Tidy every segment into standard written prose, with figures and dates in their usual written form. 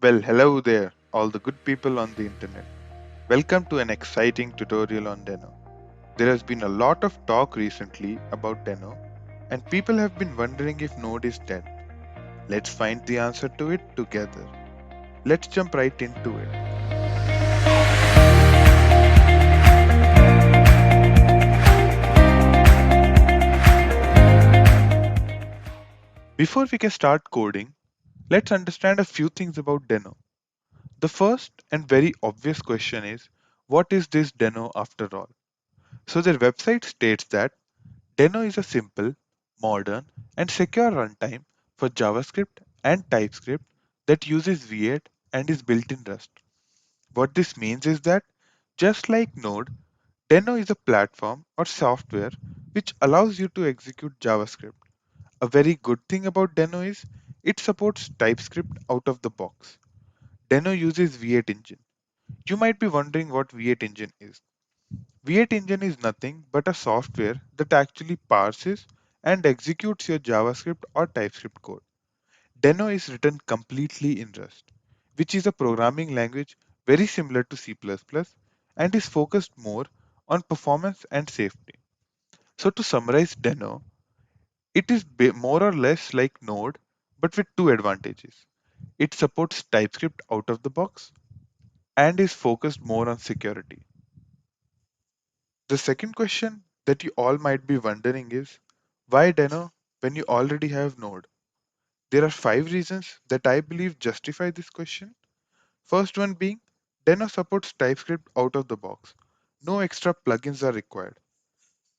Well, hello there, all the good people on the internet. Welcome to an exciting tutorial on Deno. There has been a lot of talk recently about Deno, and people have been wondering if Node is dead. Let's find the answer to it together. Let's jump right into it. Before we can start coding, let's understand a few things about Deno. The first and very obvious question is, what is this Deno after all? So their website states that Deno is a simple, modern, and secure runtime for JavaScript and TypeScript that uses V8 and is built in Rust. What this means is that, just like Node, Deno is a platform or software which allows you to execute JavaScript. A very good thing about Deno is it supports TypeScript out of the box. Deno uses V8 engine. You might be wondering what V8 engine is. V8 engine is nothing but a software that actually parses and executes your JavaScript or TypeScript code. Deno is written completely in Rust, which is a programming language very similar to C++ and is focused more on performance and safety. So to summarize Deno, it is more or less like Node but with two advantages. It supports TypeScript out of the box and is focused more on security. The second question that you all might be wondering is, why Deno when you already have Node? There are five reasons that I believe justify this question. First one being, Deno supports TypeScript out of the box. No extra plugins are required.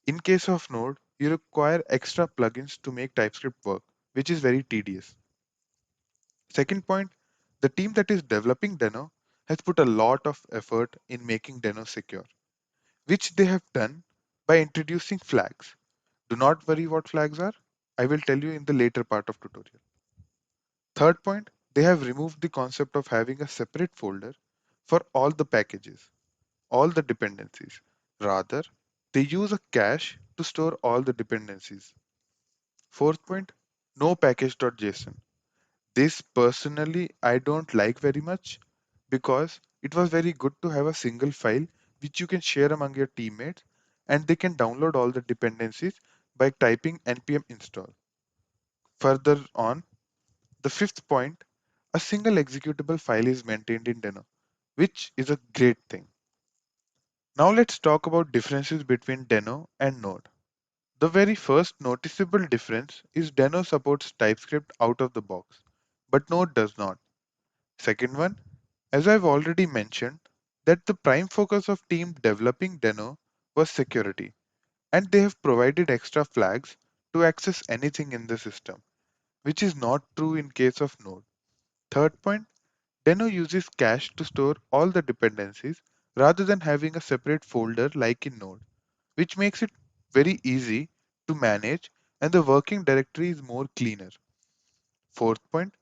In case of Node, you require extra plugins to make TypeScript work, which is very tedious. Second point, the team that is developing Deno has put a lot of effort in making Deno secure, which they have done by introducing flags. Do not worry what flags are. I will tell you in the later part of tutorial. Third point, they have removed the concept of having a separate folder for all the packages, all the dependencies. Rather, they use a cache to store all the dependencies. Fourth point, no package.json. This personally I don't like very much because it was very good to have a single file which you can share among your teammates and they can download all the dependencies by typing npm install. Further on, the fifth point, a single executable file is maintained in Deno, which is a great thing. Now let's talk about differences between Deno and Node. The very first noticeable difference is Deno supports TypeScript out of the box, but Node does not. Second one, as I've already mentioned, that the prime focus of team developing Deno was security, and they have provided extra flags to access anything in the system, which is not true in case of Node. Third point, Deno uses cache to store all the dependencies rather than having a separate folder like in Node, which makes it very easy to manage and the working directory is more cleaner. Fourth point,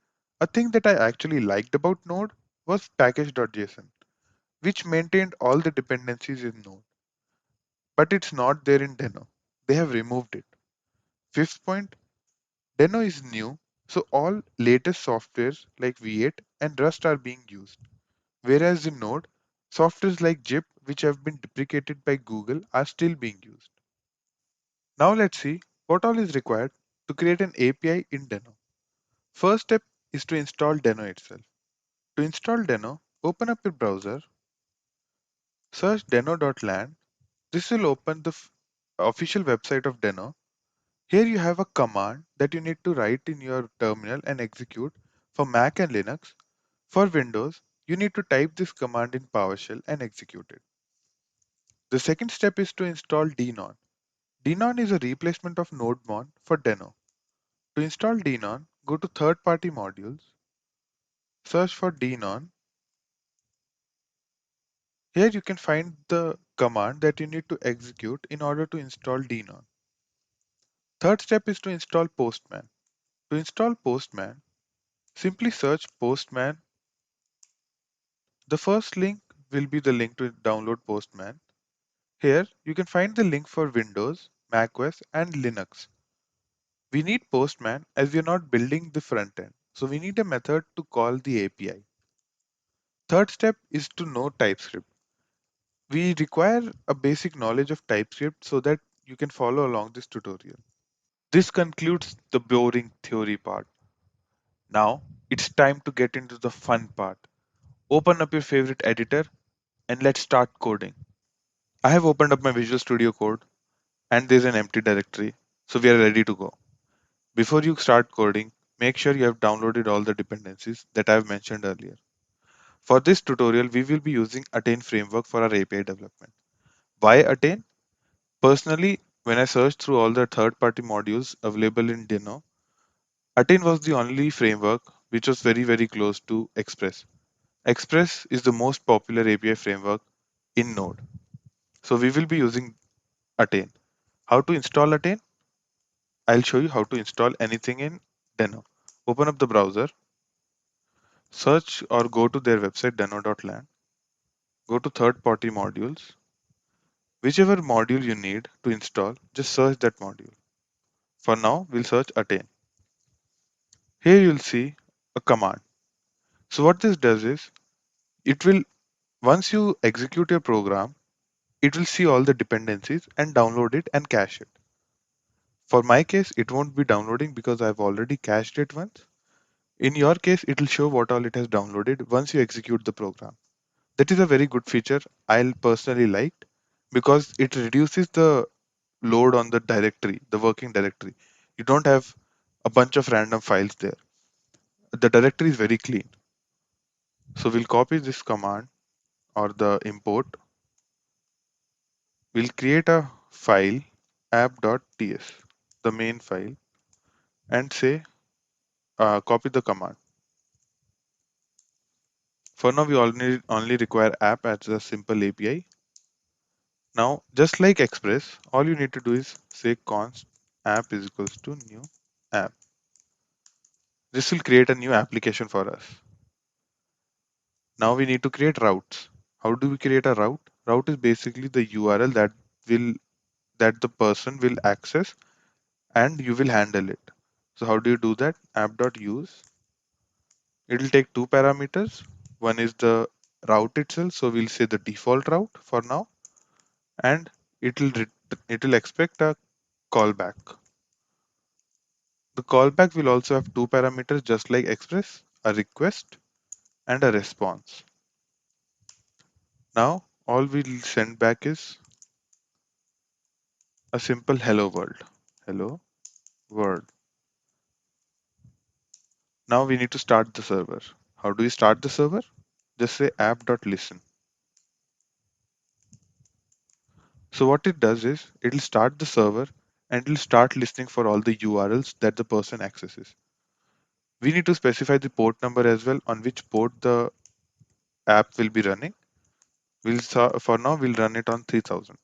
a thing that I actually liked about Node was package.json, which maintained all the dependencies in Node, but it's not there in Deno. They have removed it. Fifth point, Deno is new, so all latest softwares like V8 and Rust are being used. Whereas in Node, softwares like Zip, which have been deprecated by Google, are still being used. Now let's see what all is required to create an API in Deno. First step is to install Deno itself. To install Deno, open up your browser, search deno.land. This will open the official website of Deno. Here you have a command that you need to write in your terminal and execute for Mac and Linux. For Windows, you need to type this command in PowerShell and execute it. The second step is to install Denon. Denon is a replacement of NodeMon for Deno. To install Denon, go to third-party modules, search for Denon. Here you can find the command that you need to execute in order to install Denon. Third step is to install Postman. To install Postman, simply search Postman. The first link will be the link to download Postman. Here you can find the link for Windows, macOS, and Linux. We need Postman as we are not building the front end. So we need a method to call the API. Third step is to know TypeScript. We require a basic knowledge of TypeScript so that you can follow along this tutorial. This concludes the boring theory part. Now it's time to get into the fun part. Open up your favorite editor and let's start coding. I have opened up my Visual Studio Code and there's an empty directory, so we are ready to go. Before you start coding, make sure you have downloaded all the dependencies that I have mentioned earlier. For this tutorial, we will be using Attain framework for our API development. Why Attain? Personally, when I searched through all the third-party modules available in Deno, Attain was the only framework which was very close to Express. Express is the most popular API framework in Node. So we will be using Attain. How to install Attain? I'll show you how to install anything in Deno. Open up the browser, search or go to their website deno.land, go to third-party modules. Whichever module you need to install, just search that module. For now, we'll search Attain. Here you'll see a command. So what this does is, it will, once you execute your program, it will see all the dependencies and download it and cache it. For my case, it won't be downloading because I've already cached it once. In your case, it will show what all it has downloaded once you execute the program. That is a very good feature I'll personally liked because it reduces the load on the directory, the working directory. You don't have a bunch of random files there. The directory is very clean. So we'll copy this command or the import. We'll create a file app.ts, the main file, and say copy the command. For now, we only require app as a simple API. Now, just like Express, all you need to do is say const app is equals to new app. This will create a new application for us. Now we need to create routes. How do we create a route? Route is basically the URL will that the person will access and you will handle it. So how do you do that? App.use. It will take two parameters. One is the route itself. So we'll say the default route for now, and it will expect a callback. The callback will also have two parameters just like Express, a request and a response. Now all we'll send back is a simple hello world. Hello world. Now we need to start the server. How do we start the server? Just say app.listen. So what it does is it'll start the server and it'll start listening for all the URLs that the person accesses. We need to specify the port number as well on which port the app will be running. For now we'll run it on 3000.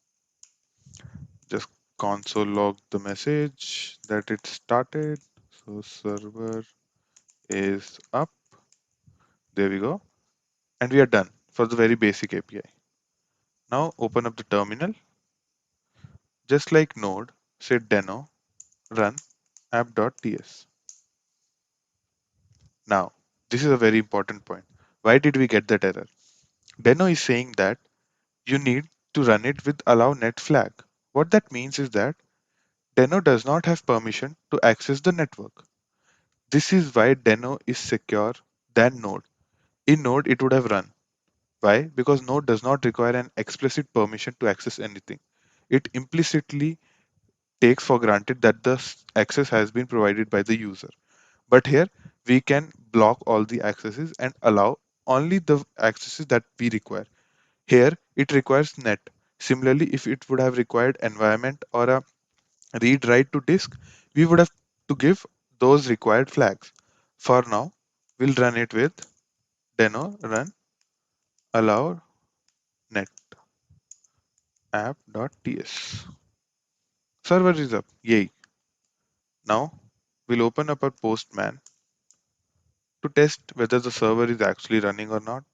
Just console log the message that it started. So server is up. There we go. And we are done for the very basic API. Now open up the terminal. Just like Node, say deno run app.ts. Now, this is a very important point. Why did we get that error? Deno is saying that you need to run it with allow net flag. What that means is that Deno does not have permission to access the network. This is why Deno is secure than Node. In Node, it would have run. Why? Because Node does not require an explicit permission to access anything. It implicitly takes for granted that the access has been provided by the user. But here we can block all the accesses and allow only the accesses that we require. Here it requires net. Similarly, if it would have required environment or a read write to disk, we would have to give those required flags. For now, we'll run it with deno run allow net app.ts. Server is up. Yay. Now we'll open up our postman to test whether the server is actually running or not.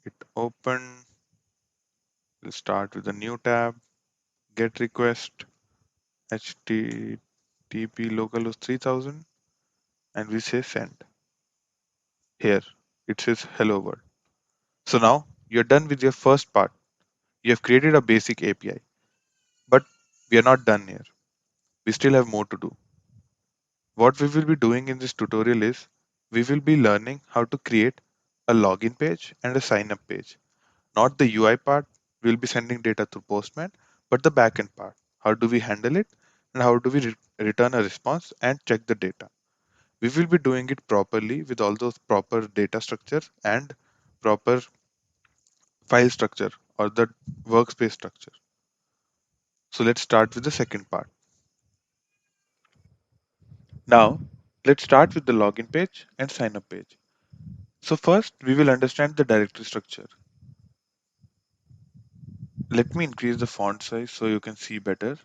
It open. We'll start with a new tab, get request, HT. TP localhost 3000 and we say send. Here it says hello world. So now you're done with your first part. You have created a basic API, but we are not done here. We still have more to do. What we will be doing in this tutorial is we will be learning how to create a login page and a sign up page. Not the UI part, we'll be sending data through Postman, but the backend part. How do we handle it and how do we return a response and check the data? We will be doing it properly with all those proper data structures and proper file structure or the workspace structure. So let's start with the second part. Now, let's start with the login page and sign up page. So first, we will understand the directory structure. Let me increase the font size so you can see better.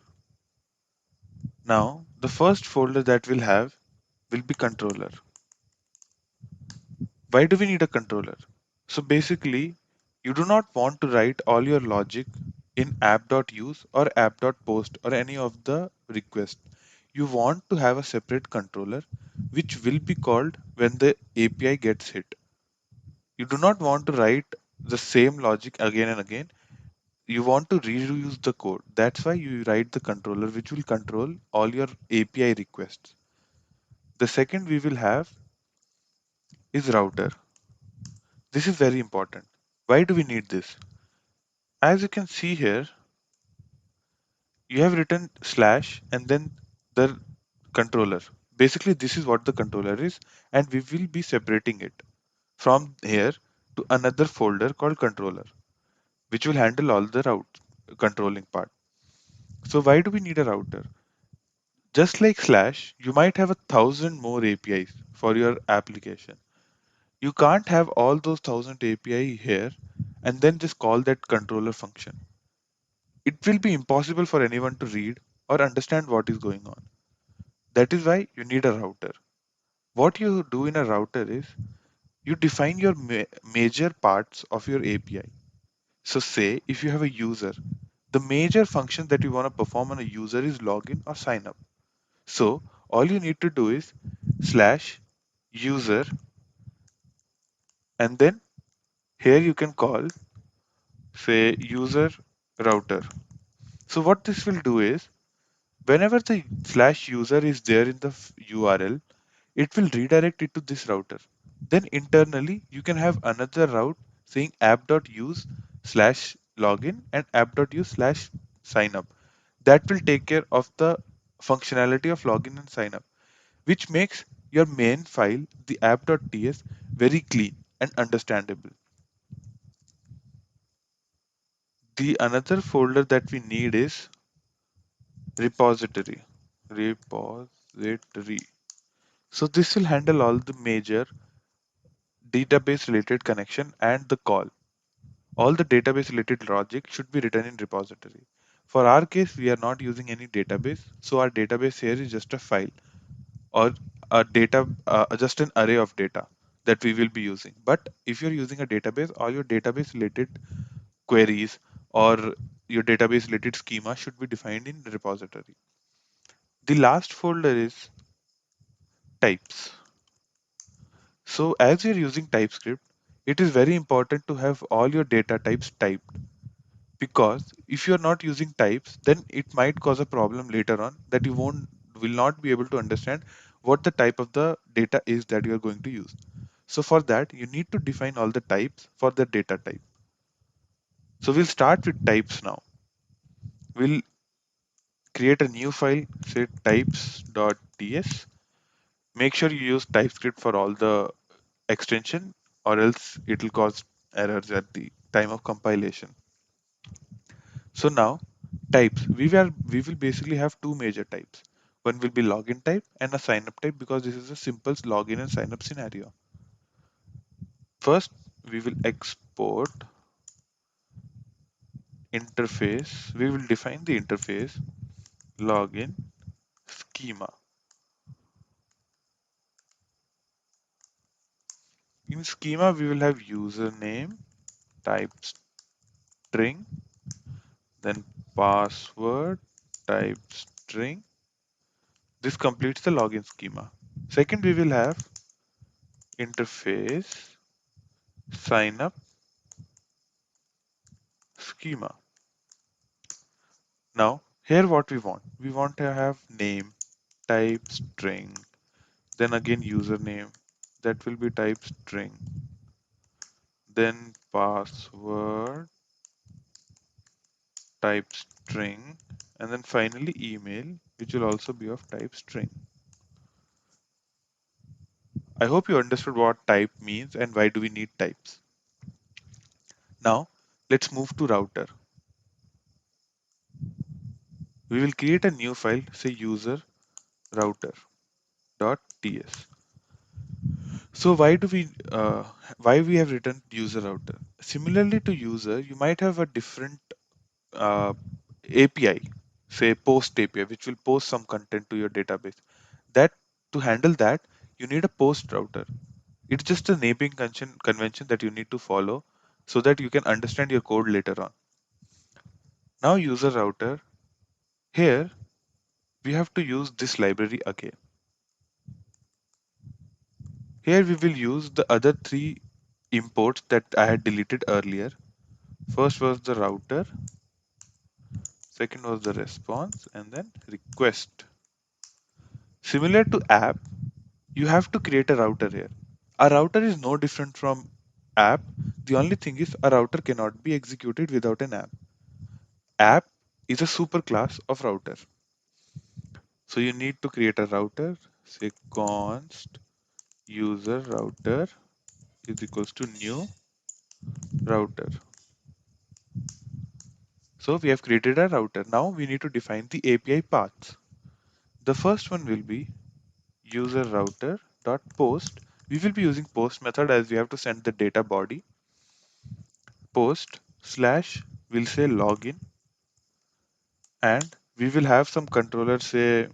Now, the first folder that we'll have will be controller. Why do we need a controller? So basically, you do not want to write all your logic in app.use or app.post or any of the requests. You want to have a separate controller which will be called when the API gets hit. You do not want to write the same logic again and again. You want to reuse the code. That's why you write the controller which will control all your API requests. The second we will have is router. This is very important. Why do we need this? As you can see here, you have written slash and then the controller. Basically, this is what the controller is, and we will be separating it from here to another folder called controller, which will handle all the route controlling part. So why do we need a router? Just like slash, you might have 1,000 more APIs for your application. You can't have all those 1,000 API here and then just call that controller function. It will be impossible for anyone to read or understand what is going on. That is why you need a router. What you do in a router is you define your major parts of your API. So say if you have a user, the major function that you want to perform on a user is login or sign up. So all you need to do is slash user and then here you can call say user router. So what this will do is whenever the slash user is there in the URL, it will redirect it to this router. Then internally, you can have another route saying app.use slash login and app.use slash sign up. That will take care of the functionality of login and sign up, which makes your main file, the app.ts, very clean and understandable. The another folder that we need is repository. Repository. So this will handle all the major database related connection and the call. All the database related logic should be written in repository. For our case, we are not using any database. So our database here is just a file or a data, just an array of data that we will be using. But if you're using a database, all your database related queries or your database related schema should be defined in repository. The last folder is types. So as you're using TypeScript, it is very important to have all your data types typed because if you're not using types, then it might cause a problem later on that you won't will not be able to understand what the type of the data is that you are going to use. So for that, you need to define all the types for the data type. So we'll start with types now. We'll create a new file, say types.ts. Make sure you use TypeScript for all the extension or else it will cause errors at the time of compilation. So now types, we will basically have two major types. One will be login type and a sign up type because this is a simple login and sign up scenario. First, we will export interface. We will define the interface login schema. In schema, we will have username type string, then password type string, This completes the login schema. Second, we will have interface sign up schema. Now, here what we want to have name, type string, then again username, that will be type string, then password, type string, and then finally email, which will also be of type string. I hope you understood what type means and why do we need types. Now, let's move to router. We will create a new file, say user router.ts. So why we have written user router? Similarly to user, you might have a different uh, API, say post API, which will post some content to your database. That to handle that, you need a post router. It's just a naming convention that you need to follow so that you can understand your code later on. Now user router, here we have to use this library again. Here we will use the other three imports that I had deleted earlier. First was the router, second was the response, and then request. Similar to app, you have to create a router here. A router is no different from app. The only thing is a router cannot be executed without an app. App is a superclass of router. So you need to create a router, say const user router is equals to new router. So we have created a router. Now we need to define the API paths. The first one will be user router dot post. We will be using post method as we have to send the data body. Post slash will say login, and we will have some controller say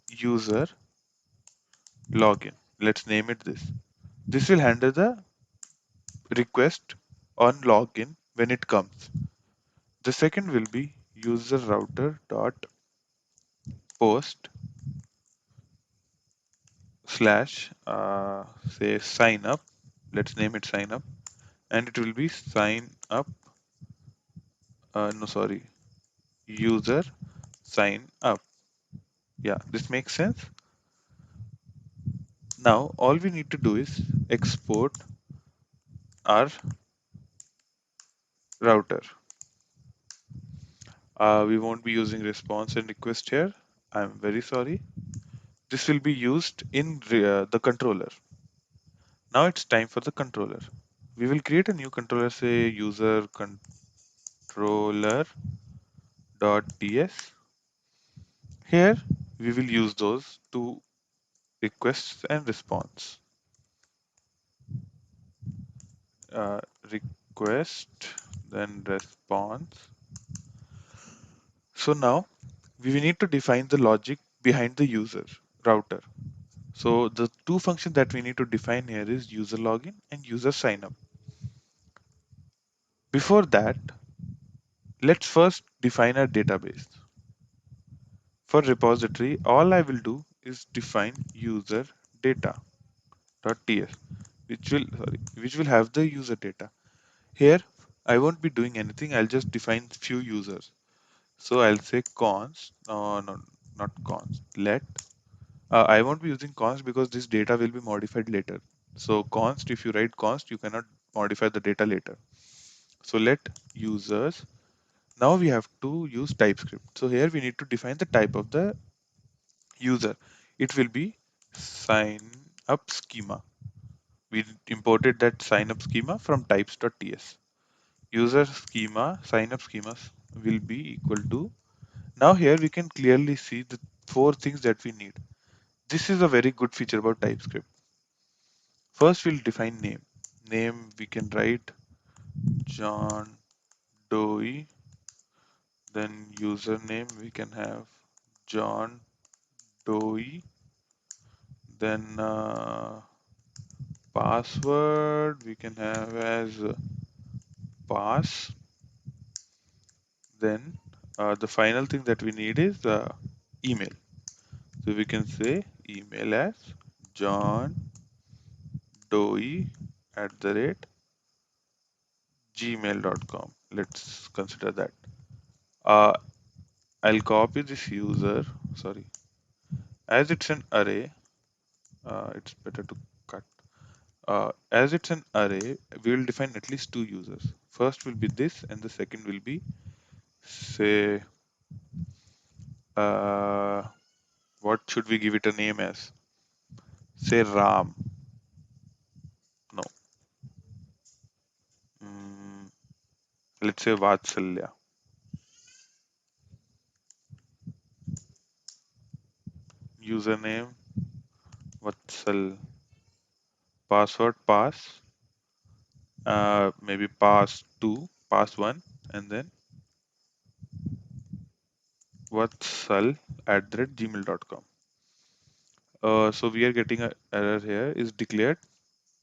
user login. Let's name it this. This will handle the request on login when it comes. The second will be user router dot post slash say sign up. Let's name it sign up, and it will be sign up. No, sorry, user sign up. Yeah, this makes sense. Now all we need to do is export our router. We won't be using response and request here. I'm very sorry. This will be used in the controller. Now it's time for the controller. We will create a new controller, say user controller.ts. Here we will use those two requests and response. Uh, Request, then response. So now we will need to define the logic behind the user router. So the two functions that we need to define here is user login and user sign up. Before that, let's first define our database. For repository, all I will do is define user data.ts, which will have the user data. Here, I won't be doing anything. I'll just define few users. So I'll say const, no, not const, let. I won't be using const because this data will be modified later. So const, if you write const, you cannot modify the data later. So let users. Now we have to use TypeScript. So here we need to define the type of the user. It will be sign up schema. We imported that sign up schema from types.ts. User schema, sign up schemas will be equal to. Now here we can clearly see the four things that we need. This is a very good feature about TypeScript. First, we'll define name. Name we can write John Doe. Then username we can have John Doe. Then password we can have as pass. Then the final thing that we need is email. So we can say email as John Doe @gmail.com. Let's consider that. Uh, I'll copy this user. Sorry, as it's an array, it's better to cut. As it's an array, we will define at least two users. First will be this, and the second will be, say, uh, what should we give it a name as? Say Ram. No. Mm, let's say Vatsalya. Username Vatsal. Password pass. Maybe pass two, pass one, and then vatsal@gmail.com. So we are getting a error here is declared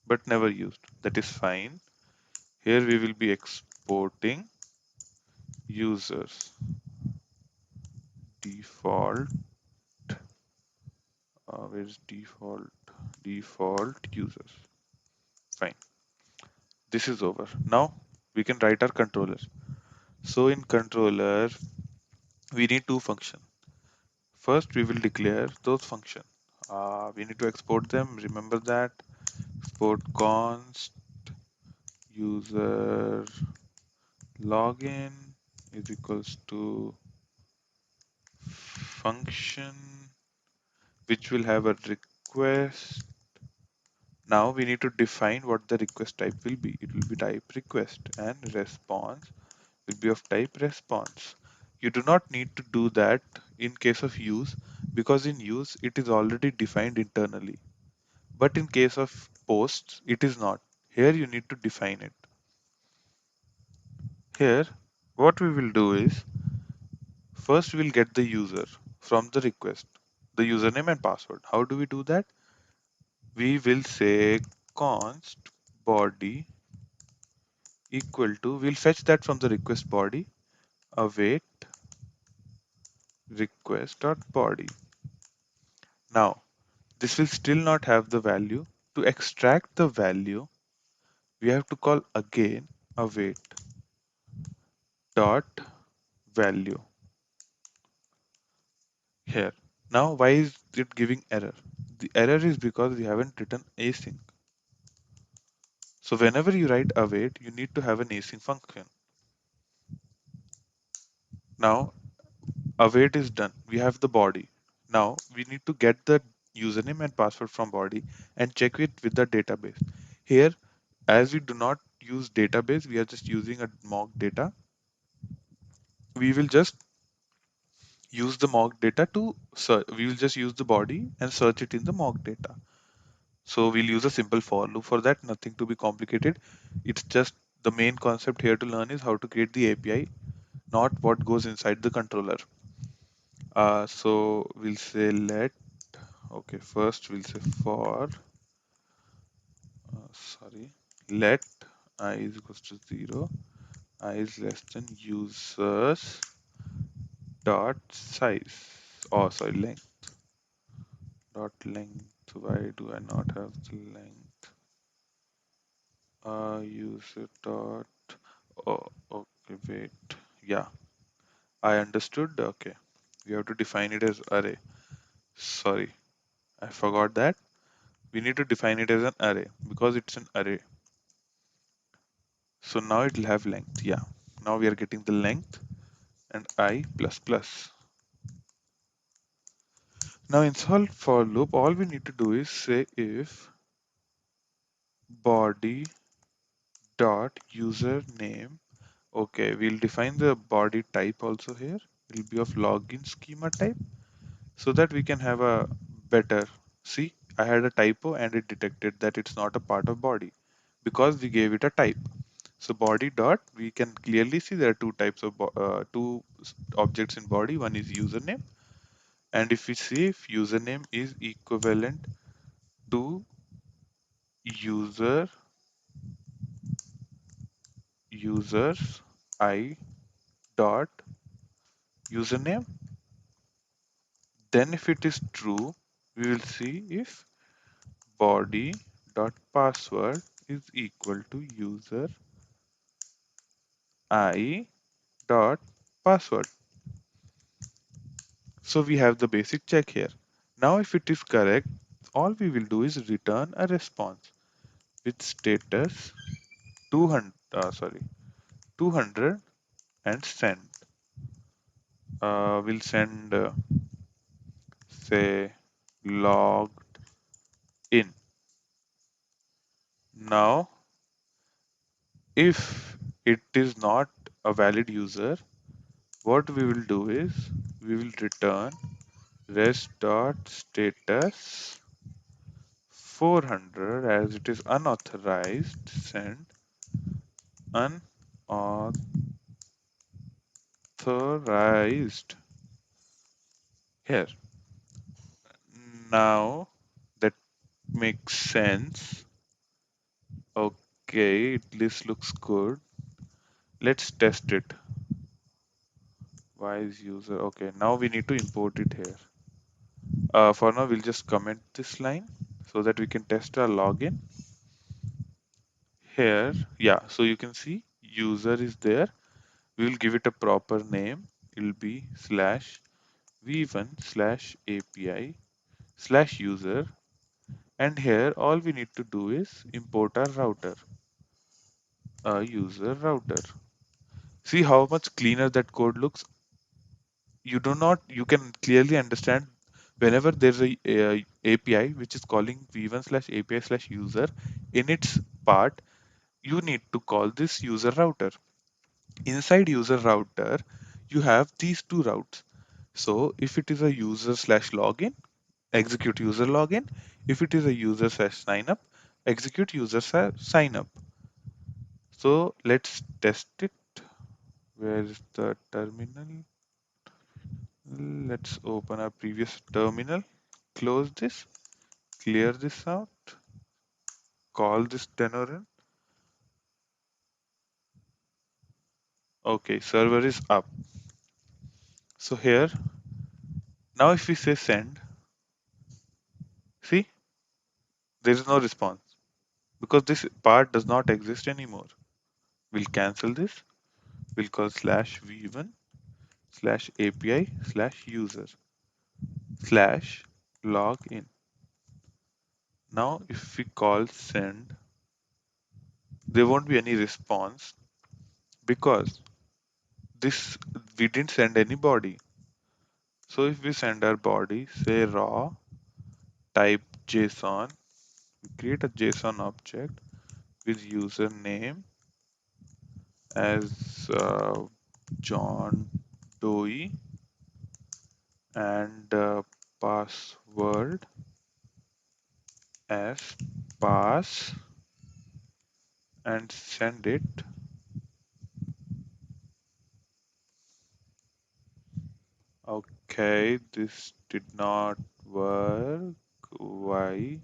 but never used. That is fine. Here we will be exporting users default. Where is default? Default users. Fine. This is over. Now we can write our controller. So in controller, we need two functions. First, we will declare those functions. We need to export them. Remember that. Export const user login is equals to function which will have a request. Now we need to define what the request type will be. It will be type request, and response will be of type response. You do not need to do that in case of use, because in use it is already defined internally. But in case of posts, it is not. Here you need to define it. Here, what we will do is, first we'll get the user from the request, the username and password. How do we do that? We will say const body equal to, we'll fetch that from the request body, await request dot body. Now, this will still not have the value. To extract the value, we have to call again await dot value here. Now, why is it giving error? The error is because we haven't written async. So whenever you write await, you need to have an async function. Now, await is done. We have the body. Now we need to get the username and password from body and check it with the database. Here, as we do not use database, we are just using a mock data. We will just use the mock data to search. We will just use the body and search it in the mock data. So we'll use a simple for loop for that, nothing to be complicated. It's just the main concept here to learn is how to create the API, not what goes inside the controller. So we'll say let, okay, first we'll say for, sorry, let I is equals to 0, I is less than users dot size, oh sorry, length, dot length. Why do I not have the length? User dot, oh, okay, wait, yeah, I understood. Okay, we have to define it as array. Sorry, I forgot that. We need to define it as an array because it's an array. So now it will have length. Yeah. Now we are getting the length and I plus plus. Now inside for loop, all we need to do is say if body dot username. Okay, we'll define the body type also here. It will be of login schema type so that we can have a better. See, I had a typo and it detected that it's not a part of body because we gave it a type. So body dot, we can clearly see there are two types of objects in body. One is username, and if we see if username is equivalent to user users I dot username, Then if it is true, we will see if body dot password is equal to user I dot password. So we have the basic check here. Now if it is correct, all we will do is return a response with status 200, 200 and send. We'll send say logged in. Now if it is not a valid user, what we will do is we will return res.status 400 as it is unauthorized, send unauthorized here. Now that makes sense. Okay, this looks good. Let's test it. Why is user? Okay, now we need to import it here. For now, we'll just comment this line so that we can test our login here. Yeah, so you can see user is there. We'll give it a proper name. It'll be slash v1 slash API slash user. And here, all we need to do is import our router, a user router. See how much cleaner that code looks. You can clearly understand whenever there's a API which is calling v1 slash API slash user in its part, you need to call this user router. Inside user router, you have these two routes. So if it is a user slash login, execute user login. If it is a user slash sign up, execute user slash sign up. So let's test it. Where is the terminal? Let's open our previous terminal, close this, clear this out, call this deno. Okay, server is up. So here, now if we say send, see, there is no response because this part does not exist anymore. We'll cancel this. We'll call slash v1 slash API slash user slash login. Now if we call send, there won't be any response because this we didn't send any body. So if we send our body, say raw, type JSON, we create a JSON object with username as John Doe and password as pass and send it. Okay, this did not work. Why?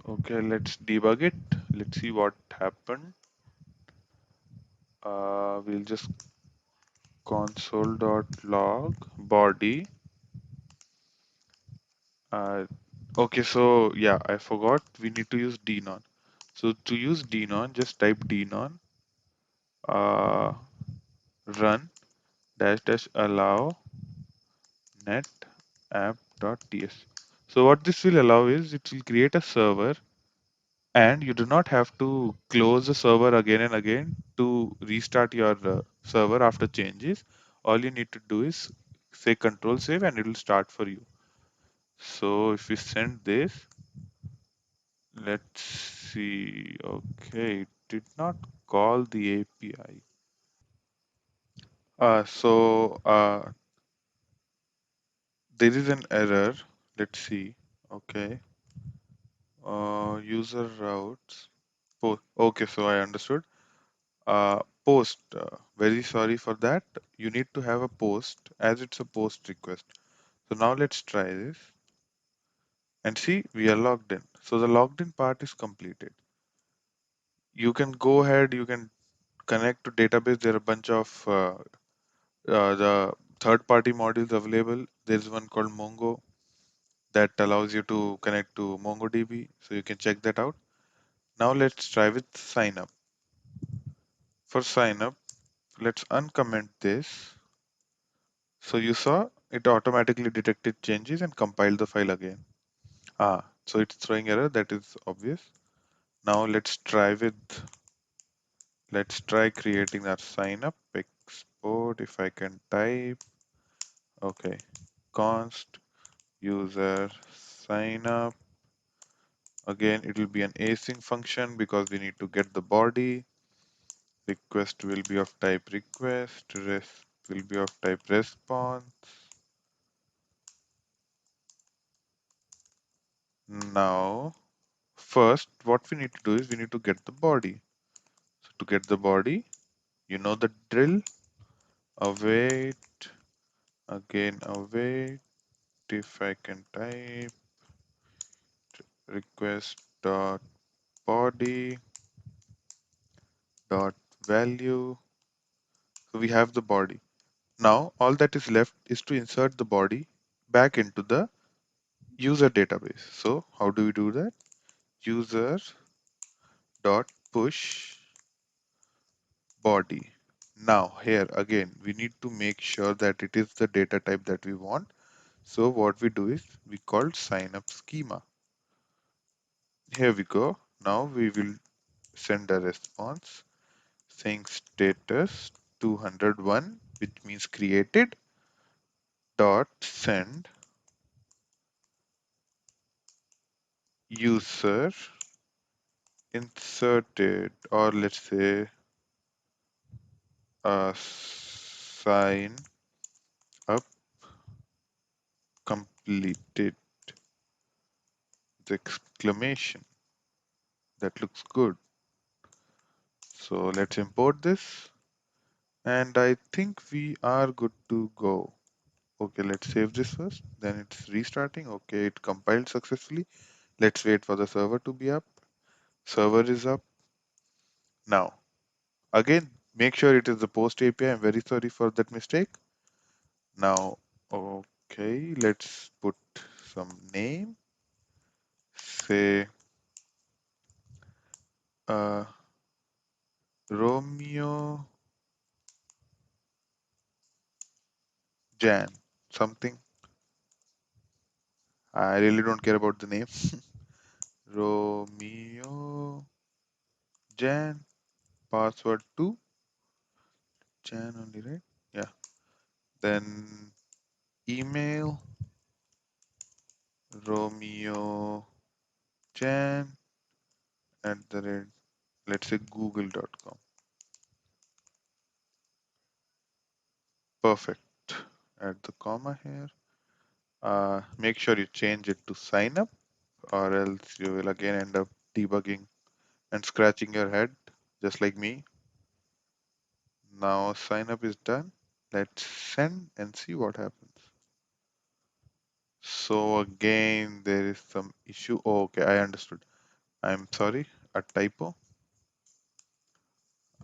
Okay, let's debug it. Let's see what happened. We'll just console.log body. Uh, okay, so yeah, I forgot we need to use denon. So to use denon, just type denon uh, run dash dash allow net app.ts. So what this will allow is it will create a server and you do not have to close the server again and again to restart your server after changes. All you need to do is say control save and it will start for you. So if we send this, let's see. Okay, it did not call the API. There is an error. Let's see. Okay. User routes. Okay, so I understood. Post. Very sorry for that. You need to have a post as it's a post request. So now let's try this and see we are logged in. So the logged in part is completed. You can go ahead. You can connect to database. There are a bunch of the third-party modules available. There's one called Mongo that allows you to connect to MongoDB, so you can check that out. Now let's try with sign up. For sign up, let's uncomment this. So you saw it automatically detected changes and compiled the file again. So it's throwing error, that is obvious. Now let's try creating our sign up export. If I can type, okay, const user sign up. Again, it will be an async function because we need to get the body. Request will be of type request. Rest will be of type response. Now, first, what we need to do is we need to get the body. So to get the body, you know the drill. Await, again await. If I can type request dot body dot value. So we have the body. Now all that is left is to insert the body back into the user database. So how do we do that? User dot push body. Now here again we need to make sure that it is the data type that we want. So what we do is we call sign up schema. Here we go. Now we will send a response saying status 201, which means created, dot send user inserted, or let's say sign up completed, the exclamation. That looks good. So let's import this, and I think we are good to go. Okay, let's save this first, then it's restarting. Okay, it compiled successfully. Let's wait for the server to be up. Server is up. Now, again, make sure it is the post API. I'm very sorry for that mistake. Now, okay, let's put some name. Say uh, Romeo Jan, something. I really don't care about the name. Romeo Jan, password to Jan only, right? Yeah. Then email Romeo Jan at the rate, let's say google.com. Perfect. Add the comma here. Make sure you change it to sign up, or else you will again end up debugging and scratching your head, just like me. Now sign up is done. Let's send and see what happens. So again, there is some issue. Oh, okay, I understood. I'm sorry, a typo.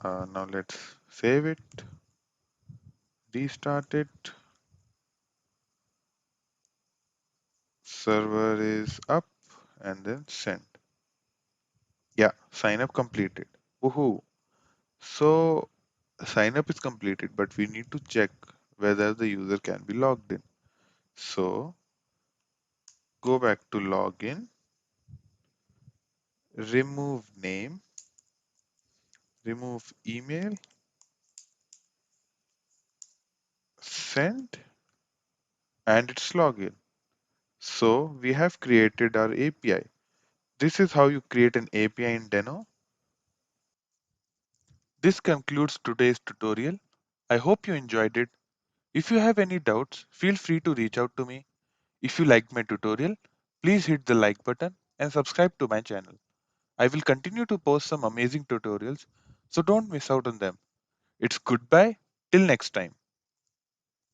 Now let's save it, restart it. Server is up, and then send. Yeah, sign up completed. Woohoo! So sign up is completed, but we need to check whether the user can be logged in. So go back to login, remove name, remove email, send, and it's login. So we have created our API. This is how you create an API in Deno. This concludes today's tutorial. I hope you enjoyed it. If you have any doubts, feel free to reach out to me. If you liked my tutorial, please hit the like button and subscribe to my channel. I will continue to post some amazing tutorials, so don't miss out on them. It's goodbye till next time.